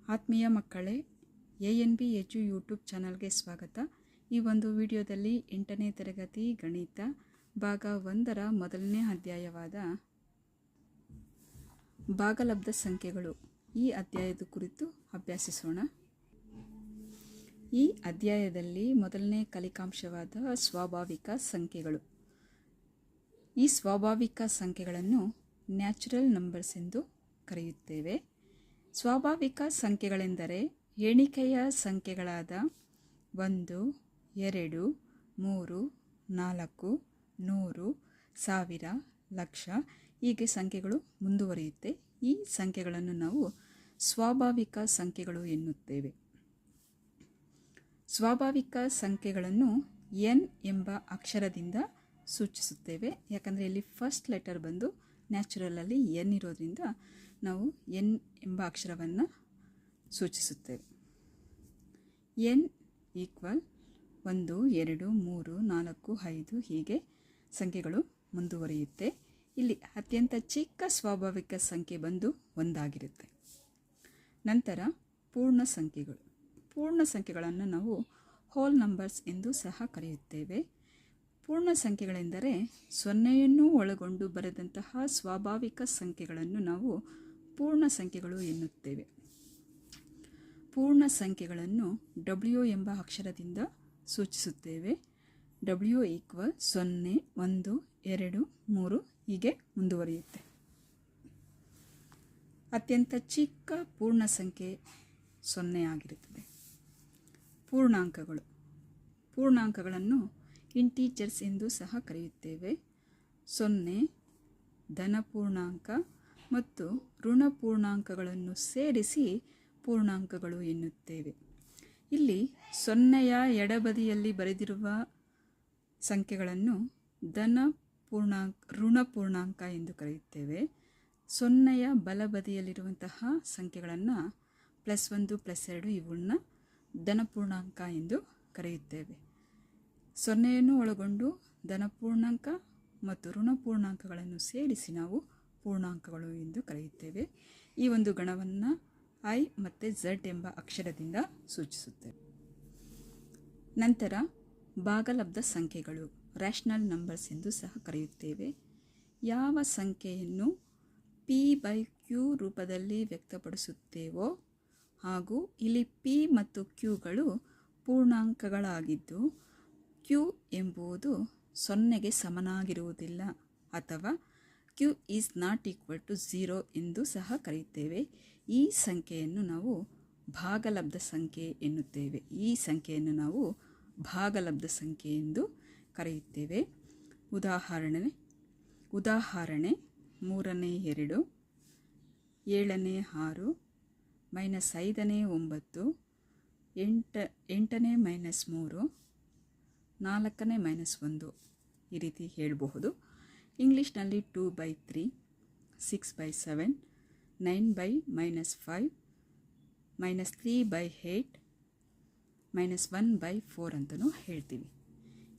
ಆತ್ಮೀಯ ಮಕ್ಕಳೇ, ANB ಎಜು YouTube ಚಾನಲ್ಗೆ ಸ್ವಾಗತ. ಈ ಒಂದು ವಿಡಿಯೋದಲ್ಲಿ 8ನೇ ತರಗತಿ ಗಣಿತ ಭಾಗ 1ರ ಮೊದಲನೇ ಅಧ್ಯಾಯವಾದ ಭಾಗಲಬ್ಧ ಸಂಖ್ಯೆಗಳು ಈ ಅಧ್ಯಾಯದ ಕುರಿತು ಅಭ್ಯಾಸಿಸೋಣ. ಈ ಅಧ್ಯಾಯದಲ್ಲಿ ಮೊದಲನೇ ಕಲಿಕಾಂಶವಾದ ಸ್ವಾಭಾವಿಕ ಸಂಖ್ಯೆಗಳು. ಈ ಸ್ವಾಭಾವಿಕ ಸಂಖ್ಯೆಗಳನ್ನು ನ್ಯಾಚುರಲ್ ನಂಬರ್ಸ್ ಎಂದು ಕರೆಯುತ್ತೇವೆ. ಸ್ವಾಭಾವಿಕ ಸಂಖ್ಯೆಗಳೆಂದರೆ ಎಣಿಕೆಯ ಸಂಖ್ಯೆಗಳಾದ 1, 2, 3, 4, 100, 1000, ಲಕ್ಷ ಹೀಗೆ ಸಂಖ್ಯೆಗಳು ಮುಂದುವರಿಯುತ್ತೆ. ಈ ಸಂಖ್ಯೆಗಳನ್ನು ನಾವು ಸ್ವಾಭಾವಿಕ ಸಂಖ್ಯೆಗಳು ಎನ್ನುತ್ತೇವೆ. ಸ್ವಾಭಾವಿಕ ಸಂಖ್ಯೆಗಳನ್ನು n ಎಂಬ ಅಕ್ಷರದಿಂದ ಸೂಚಿಸುತ್ತೇವೆ. ಯಾಕಂದರೆ ಇಲ್ಲಿ ಫಸ್ಟ್ ಲೆಟರ್ ಬಂದು ನ್ಯಾಚುರಲಲ್ಲಿ n ಇರೋದ್ರಿಂದ ನಾವು n ಎಂಬ ಅಕ್ಷರವನ್ನು ಸೂಚಿಸುತ್ತೇವೆ. n ಈಕ್ವಲ್ 1, 2, 3, 4, 5 ಹೀಗೆ ಸಂಖ್ಯೆಗಳು ಮುಂದುವರಿಯುತ್ತೆ. ಇಲ್ಲಿ ಅತ್ಯಂತ ಚಿಕ್ಕ ಸ್ವಾಭಾವಿಕ ಸಂಖ್ಯೆ ಬಂದು 1 ಆಗಿರುತ್ತೆ. ನಂತರ ಪೂರ್ಣ ಸಂಖ್ಯೆಗಳು. ಪೂರ್ಣ ಸಂಖ್ಯೆಗಳನ್ನು ನಾವು ಹೋಲ್ ನಂಬರ್ಸ್ ಎಂದು ಸಹ ಕರೆಯುತ್ತೇವೆ. ಪೂರ್ಣ ಸಂಖ್ಯೆಗಳೆಂದರೆ 0ಯನ್ನು ಒಳಗೊಂಡು ಬರೆದಂತಹ ಸ್ವಾಭಾವಿಕ ಸಂಖ್ಯೆಗಳನ್ನು ನಾವು ಪೂರ್ಣ ಸಂಖ್ಯೆಗಳು ಎನ್ನುತ್ತೇವೆ. ಪೂರ್ಣ ಸಂಖ್ಯೆಗಳನ್ನು W ಎಂಬ ಅಕ್ಷರದಿಂದ ಸೂಚಿಸುತ್ತೇವೆ. W ಈಕ್ವಲ್ 0, 1, 2, 3 ಹೀಗೆ ಮುಂದುವರಿಯುತ್ತೆ. ಅತ್ಯಂತ ಚಿಕ್ಕ ಪೂರ್ಣ ಸಂಖ್ಯೆ 0 ಆಗಿರುತ್ತದೆ. ಪೂರ್ಣಾಂಕಗಳು. ಪೂರ್ಣಾಂಕಗಳನ್ನು ಇಂಟೀಜರ್ಸ್ ಎಂದು ಸಹ ಕರೆಯುತ್ತೇವೆ. 0 ಧನ ಪೂರ್ಣಾಂಕ ಮತ್ತು ಋಣ ಪೂರ್ಣಾಂಕಗಳನ್ನು ಸೇರಿಸಿ ಪೂರ್ಣಾಂಕಗಳು ಎನ್ನುತ್ತೇವೆ. ಇಲ್ಲಿ 0ಯ ಎಡಬದಿಯಲ್ಲಿ ಬರೆದಿರುವ ಸಂಖ್ಯೆಗಳನ್ನು ಋಣ ಪೂರ್ಣಾಂಕ ಎಂದು ಕರೆಯುತ್ತೇವೆ. 0ಯ ಬಲಬದಿಯಲ್ಲಿರುವಂತಹ ಸಂಖ್ಯೆಗಳನ್ನು +1, +2 ಇವುಗಳನ್ನ ಧನ ಪೂರ್ಣಾಂಕ ಎಂದು ಕರೆಯುತ್ತೇವೆ. 0ಯನ್ನು ಒಳಗೊಂಡು ಧನ ಪೂರ್ಣಾಂಕ ಮತ್ತು ಋಣ ಪೂರ್ಣಾಂಕಗಳನ್ನು ಸೇರಿಸಿ ನಾವು ಪೂರ್ಣಾಂಕಗಳು ಎಂದು ಕರೆಯುತ್ತೇವೆ. ಈ ಒಂದು ಗಣವನ್ನು I ಮತ್ತು Z ಎಂಬ ಅಕ್ಷರದಿಂದ ಸೂಚಿಸುತ್ತೇವೆ. ನಂತರ ಭಾಗಲಬ್ಧ ಸಂಖ್ಯೆಗಳು ರ್ಯಾಷನಲ್ ನಂಬರ್ಸ್ ಎಂದು ಸಹ ಕರೆಯುತ್ತೇವೆ. ಯಾವ ಸಂಖ್ಯೆಯನ್ನು P/Q ರೂಪದಲ್ಲಿ ವ್ಯಕ್ತಪಡಿಸುತ್ತೇವೋ ಹಾಗೂ ಇಲ್ಲಿ P ಮತ್ತು Qಗಳು ಪೂರ್ಣಾಂಕಗಳಾಗಿದ್ದು Q ಎಂಬುದು 0ಗೆ ಸಮನಾಗಿರುವುದಿಲ್ಲ ಅಥವಾ Q is not equal to 0 ಎಂದು ಸಹ ಕರೆಯುತ್ತೇವೆ. ಈ ಸಂಖ್ಯೆಯನ್ನು ನಾವು ಭಾಗಲಬ್ಧ ಸಂಖ್ಯೆ ಎನ್ನುತ್ತೇವೆ. ಈ ಸಂಖ್ಯೆಯನ್ನು ನಾವು ಭಾಗಲಬ್ಧ ಸಂಖ್ಯೆ ಎಂದು ಕರೆಯುತ್ತೇವೆ. ಉದಾಹರಣೆ 3ನೇ 2, 7ನೇ 6, -5ನೇ 9, 8ನೇ -3, 4ನೇ -1 ಈ ರೀತಿ ಹೇಳಬಹುದು. ಇಂಗ್ಲೀಷ್ನಲ್ಲಿ 2/3, 6/7, 9/-5, -3/8, -1/4 ಅಂತಲೂ ಹೇಳ್ತೀವಿ.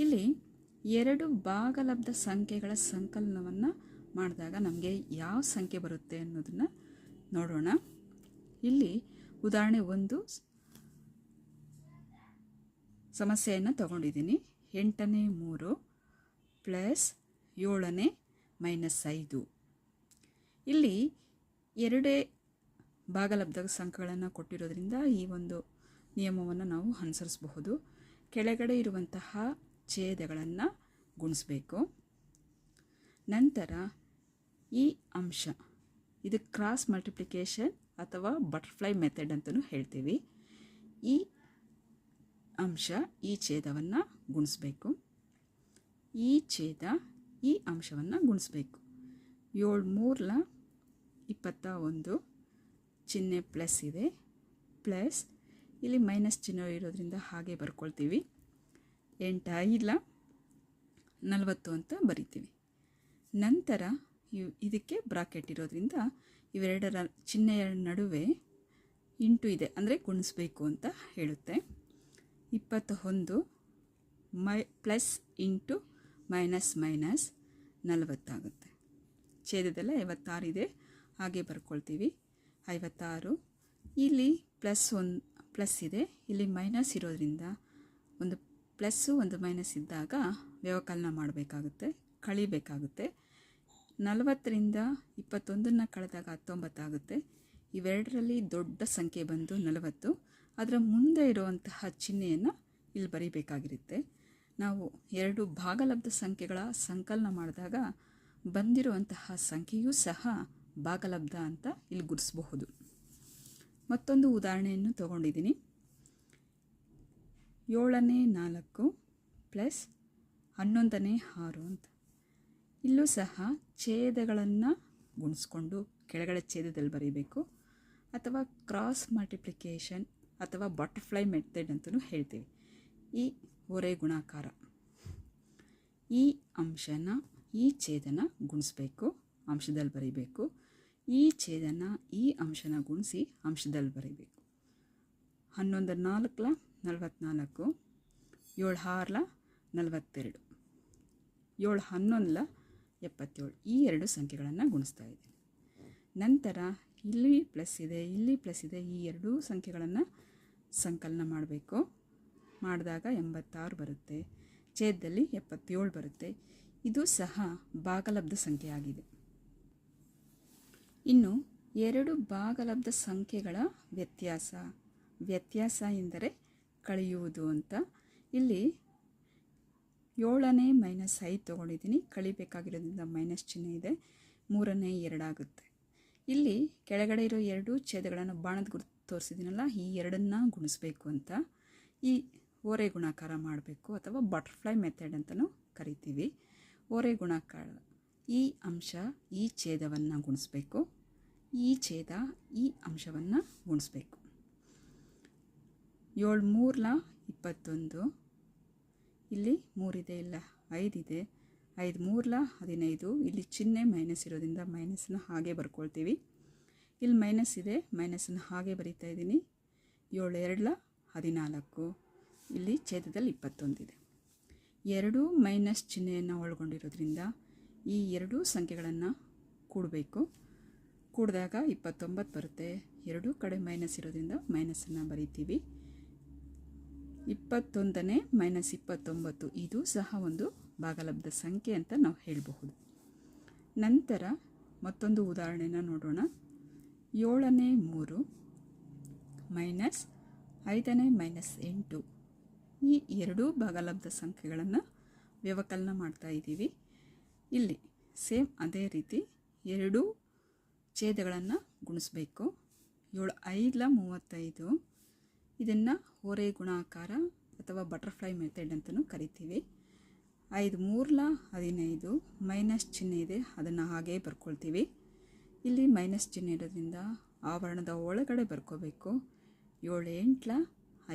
ಇಲ್ಲಿ 2 ಭಾಗಲಬ್ಧ ಸಂಖ್ಯೆಗಳ ಸಂಕಲನವನ್ನು ಮಾಡಿದಾಗ ನಮಗೆ ಯಾವ ಸಂಖ್ಯೆ ಬರುತ್ತೆ ಅನ್ನೋದನ್ನು ನೋಡೋಣ. ಇಲ್ಲಿ ಉದಾಹರಣೆ 1 ಸಮಸ್ಯೆಯನ್ನು ತಗೊಂಡಿದ್ದೀನಿ. 8ನೇ 3 +7ನೇ -5. ಇಲ್ಲಿ 2 ಭಾಗಲಬ್ಧ ಸಂಖ್ಯೆಗಳನ್ನು ಕೊಟ್ಟಿರೋದ್ರಿಂದ ಈ ಒಂದು ನಿಯಮವನ್ನು ನಾವು ಅನುಸರಿಸಬಹುದು. ಕೆಳಗಡೆ ಇರುವಂತಹ ಛೇದಗಳನ್ನು ಗುಣಿಸಬೇಕು. ನಂತರ ಈ ಅಂಶ ಇದು ಕ್ರಾಸ್ ಮಲ್ಟಿಪ್ಲಿಕೇಶನ್ ಅಥವಾ ಬಟರ್ಫ್ಲೈ ಮೆಥಡ್ ಅಂತಲೂ ಹೇಳ್ತೀವಿ. ಈ ಅಂಶ ಈ ಛೇದವನ್ನು ಗುಣಿಸಬೇಕು. ಈ ಛೇದ ಈ ಅಂಶವನ್ನು ಗುಣಿಸಬೇಕು. 7 3 21 ಚಿಹ್ನೆ ಪ್ಲಸ್ ಇದೆ, ಪ್ಲಸ್ ಇಲ್ಲಿ ಮೈನಸ್ ಚಿಹ್ನೆ ಇರೋದ್ರಿಂದ ಹಾಗೆ ಬರ್ಕೊಳ್ತೀವಿ. 8 5 40 ಅಂತ ಬರಿತೀವಿ. ನಂತರ ಇದಕ್ಕೆ ಬ್ರಾಕೆಟ್ ಇರೋದ್ರಿಂದ ಇವೆರಡರ ಚಿಹ್ನೆಯ ನಡುವೆ ಇಂಟು ಇದೆ, ಅಂದರೆ ಗುಣಿಸಬೇಕು ಅಂತ ಹೇಳುತ್ತೆ. 21 ಪ್ಲಸ್ ಇಂಟು ಮೈನಸ್ 40 ಆಗುತ್ತೆ. ಛೇದದಲ್ಲೇ 56 ಇದೆ, ಹಾಗೆ ಬರ್ಕೊಳ್ತೀವಿ. 56 ಇಲ್ಲಿ ಪ್ಲಸ್ ಇದೆ, ಇಲ್ಲಿ ಮೈನಸ್ ಇರೋದ್ರಿಂದ ಒಂದು ಪ್ಲಸ್ಸು ಒಂದು ಮೈನಸ್ ಇದ್ದಾಗ ವ್ಯವಕಲನ ಮಾಡಬೇಕಾಗುತ್ತೆ, ಕಳಿಬೇಕಾಗುತ್ತೆ. 40ರಿಂದ 21 ಕಳೆದಾಗ 19 ಆಗುತ್ತೆ. ಇವೆರಡರಲ್ಲಿ ದೊಡ್ಡ ಸಂಖ್ಯೆ ಬಂದು 40. ಅದರ ಮುಂದೆ ಇರುವಂತಹ ಚಿಹ್ನೆಯನ್ನು ಇಲ್ಲಿ ಬರೀಬೇಕಾಗಿರುತ್ತೆ. ನಾವು ಎರಡು ಭಾಗಲಬ್ಧ ಸಂಖ್ಯೆಗಳ ಸಂಕಲನ ಮಾಡಿದಾಗ ಬಂದಿರುವಂತಹ ಸಂಖ್ಯೆಯೂ ಸಹ ಭಾಗಲಬ್ಧ ಅಂತ ಇಲ್ಲಿ ಗುರುತಿಸಬಹುದು. ಮತ್ತೊಂದು ಉದಾಹರಣೆಯನ್ನು ತಗೊಂಡಿದ್ದೀನಿ. 7ನೇ 4 ಪ್ಲಸ್ 11ನೇ 6 ಅಂತ. ಇಲ್ಲೂ ಸಹ ಛೇದಗಳನ್ನು ಗುಣಿಸ್ಕೊಂಡು ಕೆಳಗಡೆ ಛೇದದಲ್ಲಿ ಬರೀಬೇಕು, ಅಥವಾ ಕ್ರಾಸ್ ಮಲ್ಟಿಪ್ಲಿಕೇಶನ್ ಅಥವಾ ಬಟರ್ಫ್ಲೈ ಮೆಥಡ್ ಅಂತಲೂ ಹೇಳ್ತೀವಿ. ಈ ಹೊರೆ ಗುಣಾಕಾರ, ಈ ಅಂಶನ ಈ ಛೇದನ ಗುಣಿಸ್ಬೇಕು, ಅಂಶದಲ್ಲಿ ಬರೀಬೇಕು. ಈ ಛೇದನ ಈ ಅಂಶನ ಗುಣಿಸಿ ಅಂಶದಲ್ಲಿ ಬರೀಬೇಕು. 11 4 44, 7 6 42, 7 11 77. ಈ ಎರಡು ಸಂಖ್ಯೆಗಳನ್ನು ಗುಣಿಸ್ತಾ ಇದ್ದೀನಿ. ನಂತರ ಇಲ್ಲಿ ಪ್ಲಸ್ ಇದೆ, ಇಲ್ಲಿ ಪ್ಲಸ್ ಇದೆ, ಈ ಎರಡೂ ಸಂಖ್ಯೆಗಳನ್ನು ಸಂಕಲನ ಮಾಡಬೇಕು. ಮಾಡಿದಾಗ 86 ಬರುತ್ತೆ, ಛೇದದಲ್ಲಿ 77 ಬರುತ್ತೆ. ಇದು ಸಹ ಭಾಗಲಬ್ಧ ಸಂಖ್ಯೆ ಆಗಿದೆ. ಇನ್ನು ಎರಡು ಭಾಗಲಬ್ಧ ಸಂಖ್ಯೆಗಳ ವ್ಯತ್ಯಾಸ ಎಂದರೆ ಕಳೆಯುವುದು ಅಂತ. ಇಲ್ಲಿ 7ನೇ -5 ತೊಗೊಂಡಿದ್ದೀನಿ, ಕಳಿಬೇಕಾಗಿರೋದ್ರಿಂದ ಮೈನಸ್ ಚಿಹ್ನೆ ಇದೆ, 3ನೇ 2 ಆಗುತ್ತೆ. ಇಲ್ಲಿ ಕೆಳಗಡೆ ಇರೋ ಎರಡು ಛೇದಗಳನ್ನು ಬಾಣದ ಗುರುತು ತೋರಿಸಿದ್ದೀನಲ್ಲ, ಈ ಎರಡನ್ನ ಗುಣಿಸ್ಬೇಕು ಅಂತ ಈ ಓರೆ ಗುಣಾಕಾರ ಮಾಡಬೇಕು, ಅಥವಾ ಬಟರ್ಫ್ಲೈ ಮೆಥಡ್ ಅಂತಲೂ ಕರಿತೀವಿ. ಓರೆ ಗುಣಾಕಾರ, ಈ ಅಂಶ ಈ ಛೇದವನ್ನು ಗುಣಿಸ್ಬೇಕು, ಈ ಛೇದ ಈ ಅಂಶವನ್ನು ಗುಣಿಸ್ಬೇಕು. 7 3 21, ಇಲ್ಲಿ 3 ಇದೆ, ಇಲ್ಲ 5 ಇದೆ, 5 3 15. ಇಲ್ಲಿ ಚಿಹ್ನೆ ಮೈನಸ್ ಇರೋದ್ರಿಂದ ಮೈನಸ್ನ ಹಾಗೆ ಬರ್ಕೊಳ್ತೀವಿ. ಇಲ್ಲಿ ಮೈನಸ್ ಇದೆ, ಮೈನಸ್ನ ಹಾಗೆ ಬರೀತಾ ಇದ್ದೀನಿ. 7 2 14, ಇಲ್ಲಿ ಛೇದದಲ್ಲಿ 21 ಇದೆ. ಎರಡೂ ಮೈನಸ್ ಚಿಹ್ನೆಯನ್ನು ಒಳಗೊಂಡಿರೋದ್ರಿಂದ ಈ ಎರಡೂ ಸಂಖ್ಯೆಗಳನ್ನು ಕೂಡಬೇಕು. ಕೂಡಿದಾಗ 29 ಬರುತ್ತೆ. ಎರಡೂ ಕಡೆ ಮೈನಸ್ ಇರೋದ್ರಿಂದ ಮೈನಸನ್ನು ಬರೀತೀವಿ. 21ನೇ -29, ಇದು ಸಹ ಒಂದು ಭಾಗಲಬ್ಧ ಸಂಖ್ಯೆ ಅಂತ ನಾವು ಹೇಳಬಹುದು. ನಂತರ ಮತ್ತೊಂದು ಉದಾಹರಣೆನ ನೋಡೋಣ. 7ನೇ 3 ಮೈನಸ್ 5ನೇ -8, ಈ ಎರಡೂ ಭಾಗಲಬ್ಧ ಸಂಖ್ಯೆಗಳನ್ನು ವ್ಯವಕಲನ ಮಾಡ್ತಾ ಇದ್ದೀವಿ. ಇಲ್ಲಿ ಸೇಮ್ ಅದೇ ರೀತಿ ಎರಡೂ ಛೇದಗಳನ್ನು ಗುಣಿಸ್ಬೇಕು. 7 5 35, ಇದನ್ನು ಹೊರೆ ಗುಣಾಕಾರ ಅಥವಾ ಬಟರ್ಫ್ಲೈ ಮೆಥಡ್ ಅಂತಲೂ ಕರಿತೀವಿ. 5 3 15, ಮೈನಸ್ ಚಿಹ್ನೆ ಇದೆ, ಅದನ್ನು ಹಾಗೇ ಬರ್ಕೊಳ್ತೀವಿ. ಇಲ್ಲಿ ಮೈನಸ್ ಚಿಹ್ನೆ ಇರೋದ್ರಿಂದ ಆವರಣದ ಒಳಗಡೆ ಬರ್ಕೋಬೇಕು. 7 8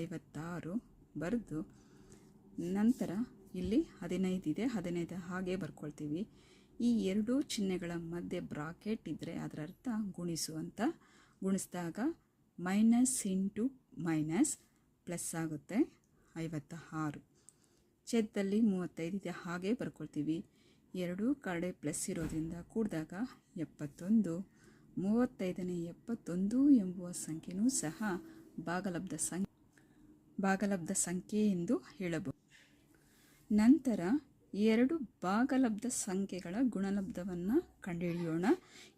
56 ಬರೆದು ನಂತರ ಇಲ್ಲಿ 15 ಇದೆ, 15 ಹಾಗೆ ಬರ್ಕೊಳ್ತೀವಿ. ಈ ಎರಡೂ ಚಿಹ್ನೆಗಳ ಮಧ್ಯೆ ಬ್ರಾಕೆಟ್ ಇದ್ದರೆ ಅದರ ಅರ್ಥ ಗುಣಿಸು ಅಂತ. ಗುಣಿಸಿದಾಗ ಮೈನಸ್ ಇಂಟು ಮೈನಸ್ ಪ್ಲಸ್ ಆಗುತ್ತೆ 56. ಛೇದದಲ್ಲಿ 35 ಇದೆ, ಹಾಗೆ ಬರ್ಕೊಳ್ತೀವಿ. ಎರಡೂ ಕಡೆ ಪ್ಲಸ್ ಇರೋದ್ರಿಂದ ಕೂಡಿದಾಗ 71. 35ನೇ 71 ಎಂಬುವ ಸಂಖ್ಯೆಯೂ ಸಹ ಭಾಗಲಬ್ಧ ಸಂಖ್ಯೆ ಎಂದು ಹೇಳಬಹುದು. ನಂತರ ಎರಡು ಭಾಗಲಬ್ಧ ಸಂಖ್ಯೆಗಳ ಗುಣಲಬ್ಧವನ್ನು ಕಂಡುಹಿಡಿಯೋಣ.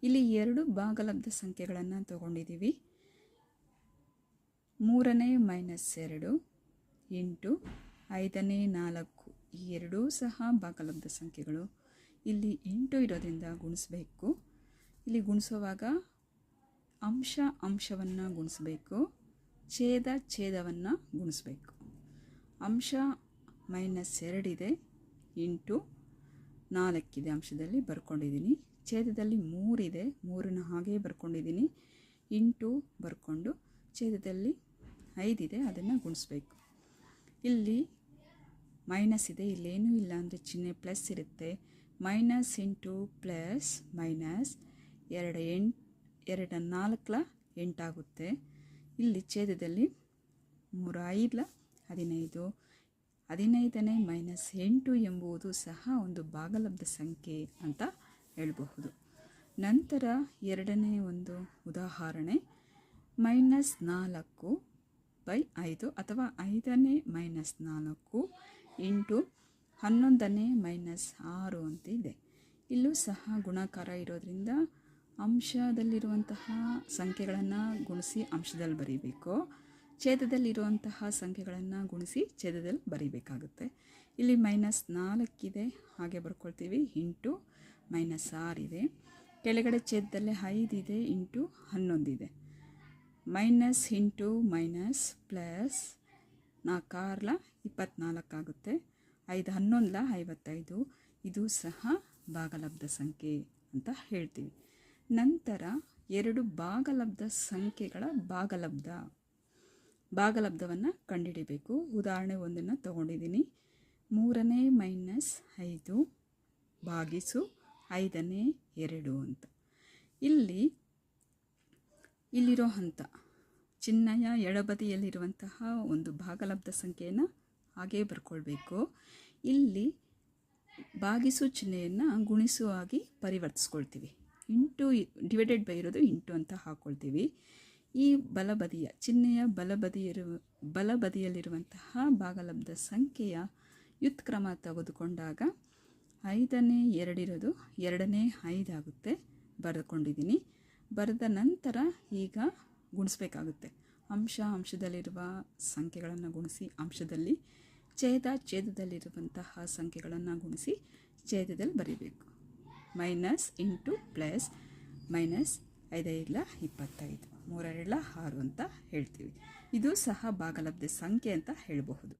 ಇಲ್ಲಿ ಎರಡು ಭಾಗಲಬ್ಧ ಸಂಖ್ಯೆಗಳನ್ನು ತಗೊಂಡಿದ್ದೀವಿ. 3ನೇ -2 ಇಂಟು 5ನೇ 4, ಈ ಎರಡೂ ಸಹ ಭಾಗಲಬ್ಧ ಸಂಖ್ಯೆಗಳು. ಇಲ್ಲಿ ಇಂಟು ಇರೋದ್ರಿಂದ ಗುಣಿಸ್ಬೇಕು. ಇಲ್ಲಿ ಗುಣಿಸುವಾಗ ಅಂಶವನ್ನು ಗುಣಿಸ್ಬೇಕು, ಛೇದವನ್ನು ಗುಣಿಸ್ಬೇಕು. ಅಂಶ -2 ಇದೆ, ಇಂಟು 4 ಇದೆ, ಅಂಶದಲ್ಲಿ ಬರ್ಕೊಂಡಿದ್ದೀನಿ. ಛೇದದಲ್ಲಿ 3 ಇದೆ, 3ನ ಹಾಗೆ ಬರ್ಕೊಂಡಿದ್ದೀನಿ. ಇಂಟು ಬರ್ಕೊಂಡು ಛೇದದಲ್ಲಿ 5 ಇದೆ, ಅದನ್ನು ಗುಣಿಸ್ಬೇಕು. ಇಲ್ಲಿ ಮೈನಸ್ ಇದೆ, ಇಲ್ಲೇನೂ ಇಲ್ಲ ಅಂದರೆ ಚಿಹ್ನೆ ಪ್ಲಸ್ ಇರುತ್ತೆ. ಮೈನಸ್ ಇಂಟು ಪ್ಲಸ್ ಮೈನಸ್ 2 4 8 ಆಗುತ್ತೆ. ಇಲ್ಲಿ ಛೇದದಲ್ಲಿ 3 5 15, 15ನೇ -8 ಎಂಬುದು ಸಹ ಒಂದು ಭಾಗಲಬ್ಧ ಸಂಖ್ಯೆ ಅಂತ ಹೇಳಬಹುದು. ನಂತರ ಎರಡನೇ ಒಂದು ಉದಾಹರಣೆ. -4/5 ಅಥವಾ 5ನೇ -4 ಇಂಟು 11ನೇ -6 ಅಂತಿದೆ. ಇಲ್ಲೂ ಸಹ ಗುಣಾಕಾರ ಇರೋದ್ರಿಂದ ಅಂಶದಲ್ಲಿರುವಂತಹ ಸಂಖ್ಯೆಗಳನ್ನು ಗುಣಿಸಿ ಅಂಶದಲ್ಲಿ ಬರೀಬೇಕು, ಛೇದದಲ್ಲಿರುವಂತಹ ಸಂಖ್ಯೆಗಳನ್ನು ಗುಣಿಸಿ ಛೇದದಲ್ಲಿ ಬರೀಬೇಕಾಗುತ್ತೆ. ಇಲ್ಲಿ -4 ಇದೆ, ಹಾಗೆ ಬರ್ಕೊಳ್ತೀವಿ, ಇಂಟು -6 ಇದೆ. ಕೆಳಗಡೆ ಛೇದದಲ್ಲಿ 5 ಇದೆ, ಇಂಟು 11 ಇದೆ. ಮೈನಸ್ ಇಂಟು ಮೈನಸ್ ಪ್ಲಸ್ 4 24 ಆಗುತ್ತೆ. 5 11 55. ಇದು ಸಹ ಭಾಗಲಬ್ಧ ಸಂಖ್ಯೆ ಅಂತ ಹೇಳ್ತೀವಿ. ನಂತರ ಎರಡು ಭಾಗಲಬ್ಧ ಸಂಖ್ಯೆಗಳ ಭಾಗಲಬ್ಧವನ್ನು ಕಂಡುಹಿಡಿಬೇಕು. ಉದಾಹರಣೆ ಒಂದನ್ನು ತಗೊಂಡಿದ್ದೀನಿ. 3ನೇ -5 ಭಾಗಿಸು 5ನೇ 2 ಅಂತ. ಇಲ್ಲಿರೋ ಹಂತ ಚಿಹ್ನೆಯ ಎಡಬದಿಯಲ್ಲಿರುವಂತಹ ಒಂದು ಭಾಗಲಬ್ಧ ಸಂಖ್ಯೆಯನ್ನು ಹಾಗೇ ಬರ್ಕೊಳ್ಬೇಕು. ಇಲ್ಲಿ ಭಾಗಿಸು ಚಿಹ್ನೆಯನ್ನು ಗುಣಿಸುವಾಗಿ ಪರಿವರ್ತಿಸ್ಕೊಳ್ತೀವಿ. ಇಂಟು ಡಿವೈಡೆಡ್ ಬೈ ಇರೋದು ಇಂಟು ಅಂತ ಹಾಕ್ಕೊಳ್ತೀವಿ. ಈ ಬಲಬದಿಯ ಚಿಹ್ನೆಯ ಬಲಬದಿಯಲ್ಲಿರುವಂತಹ ಭಾಗಲಬ್ಧ ಸಂಖ್ಯೆಯ ವ್ಯುತ್ಕ್ರಮ ತೆಗೆದುಕೊಂಡಾಗ 5ನೇ 2 ಇರೋದು 2ನೇ 5 ಆಗುತ್ತೆ. ಬರೆದುಕೊಂಡಿದ್ದೀನಿ. ಬರೆದ ನಂತರ ಈಗ ಗುಣಿಸ್ಬೇಕಾಗುತ್ತೆ. ಅಂಶದಲ್ಲಿರುವ ಸಂಖ್ಯೆಗಳನ್ನು ಗುಣಿಸಿ ಅಂಶದಲ್ಲಿ, ಛೇದದಲ್ಲಿರುವಂತಹ ಸಂಖ್ಯೆಗಳನ್ನು ಗುಣಿಸಿ ಛೇದದಲ್ಲಿ ಬರೀಬೇಕು. ಮೈನಸ್ ಇಂಟು ಪ್ಲಸ್ -5 25 3 6 ಅಂತ ಹೇಳ್ತೀವಿ. ಇದು ಸಹ ಭಾಗಲಬ್ಧ ಸಂಖ್ಯೆ ಅಂತ ಹೇಳಬಹುದು.